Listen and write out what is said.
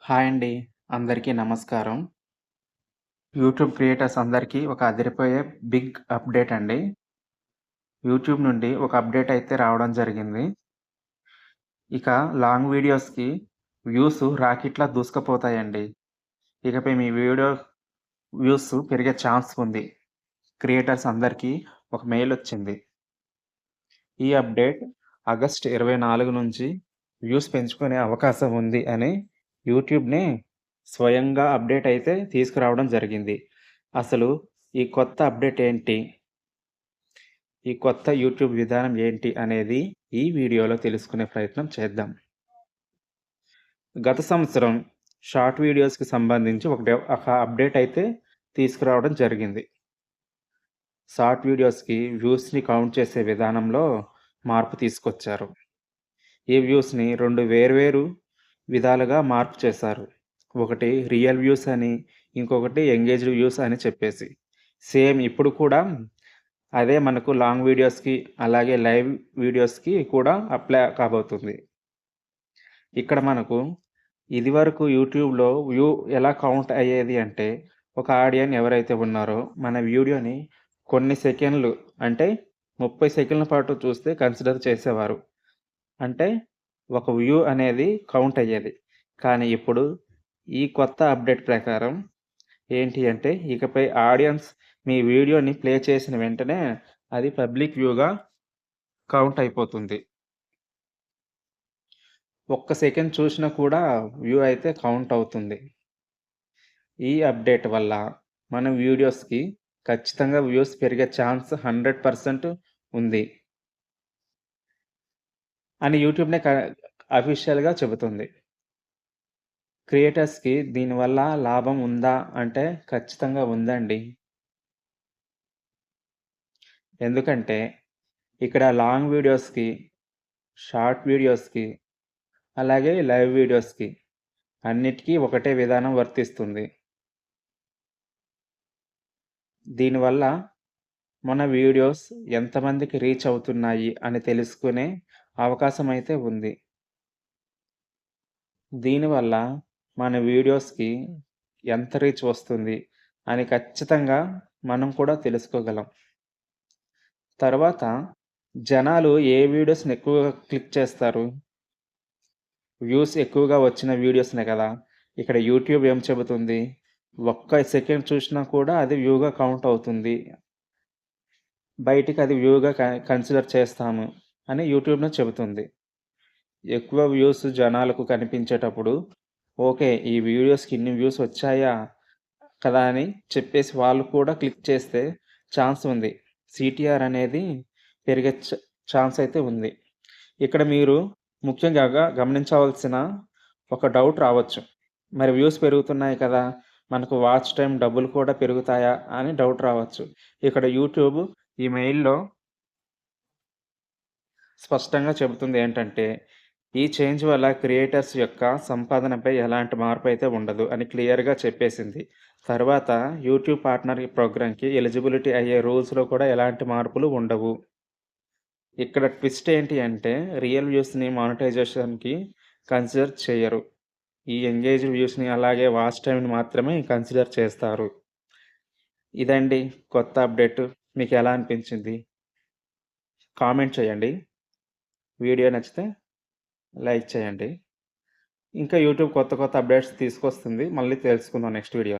Hi అండి. అందరికీ నమస్కారం. యూట్యూబ్ క్రియేటర్స్ అందరికీ ఒక అదిరిపోయే బిగ్ అప్డేట్ అండి. యూట్యూబ్ నుండి ఒక అప్డేట్ అయితే రావడం జరిగింది. ఇక లాంగ్ వీడియోస్‌కి వ్యూస్ రాకెట్లా దూసుకుపోతాయండి. ఇకపై మీ వీడియో వ్యూస్ పెరిగే ఛాన్స్ ఉంది. క్రియేటర్స్ అందరికీ ఒక మెయిల్ వచ్చింది. ఈ అప్డేట్ ఆగస్ట్ 24 నుంచి వ్యూస్ పెంచుకునే అవకాశం ఉంది అని యూట్యూబ్‌నే స్వయంగా అప్డేట్ అయితే తీసుకురావడం జరిగింది. అసలు ఈ కొత్త అప్డేట్ ఏంటి? ఈ కొత్త యూట్యూబ్ విధానం ఏంటి అనేది ఈ వీడియోలో తెలుసుకునే ప్రయత్నం చేద్దాం. గత సంవత్సరం షార్ట్ వీడియోస్‌కి సంబంధించి ఒక అప్డేట్ అయితే తీసుకురావడం జరిగింది. షార్ట్ వీడియోస్‌కి వ్యూస్‌ని కౌంట్ చేసే విధానంలో మార్పు తీసుకొచ్చారు. ఈ వ్యూస్‌ని 2 వేర్వేరు విధాలుగా మార్పు చేశారు. ఒకటి రియల్ వ్యూస్ అని, ఇంకొకటి ఎంగేజ్డ్ వ్యూస్ అని చెప్పేసి. సేమ్ ఇప్పుడు కూడా అదే మనకు లాంగ్ వీడియోస్‌కి, అలాగే లైవ్ వీడియోస్‌కి కూడా అప్లై కాబోతుంది. ఇక్కడ మనకు ఇదివరకు యూట్యూబ్‌లో వ్యూ ఎలా కౌంట్ అయ్యేది అంటే, ఒక ఆడియన్ ఎవరైతే ఉన్నారో మన వీడియోని కొన్ని సెకన్లు అంటే 30 సెకన్ల పాటు చూస్తే కన్సిడర్ చేసేవారు. అంటే ఒక వ్యూ అనేది కౌంట్ అయ్యేది. కానీ ఇప్పుడు ఈ కొత్త అప్డేట్ ప్రకారం ఏంటి అంటే, ఇకపై ఆడియన్స్ మీ వీడియోని ప్లే చేసిన వెంటనే అది పబ్లిక్ వ్యూగా కౌంట్ అయిపోతుంది. ఒక్క సెకండ్ చూషినా కూడా వ్యూ అయితే కౌంట్ అవుతుంది. ఈ అప్డేట్ వల్ల మన వీడియోస్‌కి ఖచ్చితంగా వ్యూస్ పెరిగే ఛాన్స్ 100% ఉంది అని యూట్యూబ్‌నే అఫీషియల్‌గా చెబుతుంది. క్రియేటర్స్‌కి దీనివల్ల లాభం ఉందా అంటే ఖచ్చితంగా ఉందండి. ఎందుకంటే ఇక్కడ లాంగ్ వీడియోస్‌కి, షార్ట్ వీడియోస్‌కి, అలాగే లైవ్ వీడియోస్‌కి అన్నిటికీ ఒకటే విధానం వర్తిస్తుంది. దీనివల్ల మన వీడియోస్ ఎంతమందికి రీచ్ అవుతున్నాయి అని తెలుసుకునే అవకాశం అయితే ఉంది. దీనివల్ల మన వీడియోస్‌కి ఎంత రీచ్ వస్తుంది అని ఖచ్చితంగా మనం కూడా తెలుసుకోగలం. తర్వాత జనాలు ఏ వీడియోస్‌ని ఎక్కువగా క్లిక్ చేస్తారు? వ్యూస్ ఎక్కువగా వచ్చిన వీడియోస్‌నే కదా! ఇక్కడ యూట్యూబ్ ఏం చెబుతుంది? ఒక్క సెకండ్ చూషినా కూడా అది వ్యూగా కౌంట్ అవుతుంది. బయటికి అది వ్యూగా కన్సిడర్ చేస్తాము అని యూట్యూబ్‌నే చెబుతుంది. ఎక్కువ వ్యూస్ జనాలకు కనిపించేటప్పుడు, ఓకే. ఈ వీడియోస్‌కి ఇన్ని వ్యూస్ వచ్చాయా కదా! అని చెప్పేసి వాళ్ళు కూడా క్లిక్ చేస్తే ఛాన్స్ ఉంది. సీటీఆర్ అనేది పెరిగే ఛాన్స్ అయితే ఉంది. ఇక్కడ మీరు ముఖ్యంగా గమనించవలసిన ఒక డౌట్ రావచ్చు. మరి వ్యూస్ పెరుగుతున్నాయి కదా! మనకు వాచ్ టైమ్ డబ్బులు కూడా పెరుగుతాయా అని డౌట్ రావచ్చు. ఇక్కడ యూట్యూబ్ ఈ మెయిల్‌లో స్పష్టంగా చెబుతుంది ఏంటంటే, ఈ చేంజ్ వల్ల క్రియేటర్స్ యొక్క సంపాదనపై ఎలాంటి మార్పయితే ఉండదు అని క్లియర్‌గా చెప్పేసింది. తర్వాత యూట్యూబ్ పార్ట్నర్ ప్రోగ్రామ్‌కి ఎలిజిబిలిటీ అయ్యే రూల్స్‌లో కూడా ఎలాంటి మార్పులు ఉండవు. ఇక్కడ ట్విస్ట్ ఏంటి అంటే, రియల్ వ్యూస్‌ని మానిటైజేషన్‌కి కన్సిడర్ చేయరు. ఈ ఎంగేజ్డ్ వ్యూస్‌ని అలాగే వాచ్ టైమ్‌ని మాత్రమే కన్సిడర్ చేస్తారు. ఇదండి కొత్త అప్డేట్. మీకెలా అనిపించింది? కామెంట్ చేయండి. వీడియో నచ్చితే లైక్ చేయండి. ఇంకా యూట్యూబ్ కొత్త కొత్త అప్డేట్స్ తీసుకొస్తుంది. మళ్ళీ తెలుసుకుందాం నెక్స్ట్ వీడియో.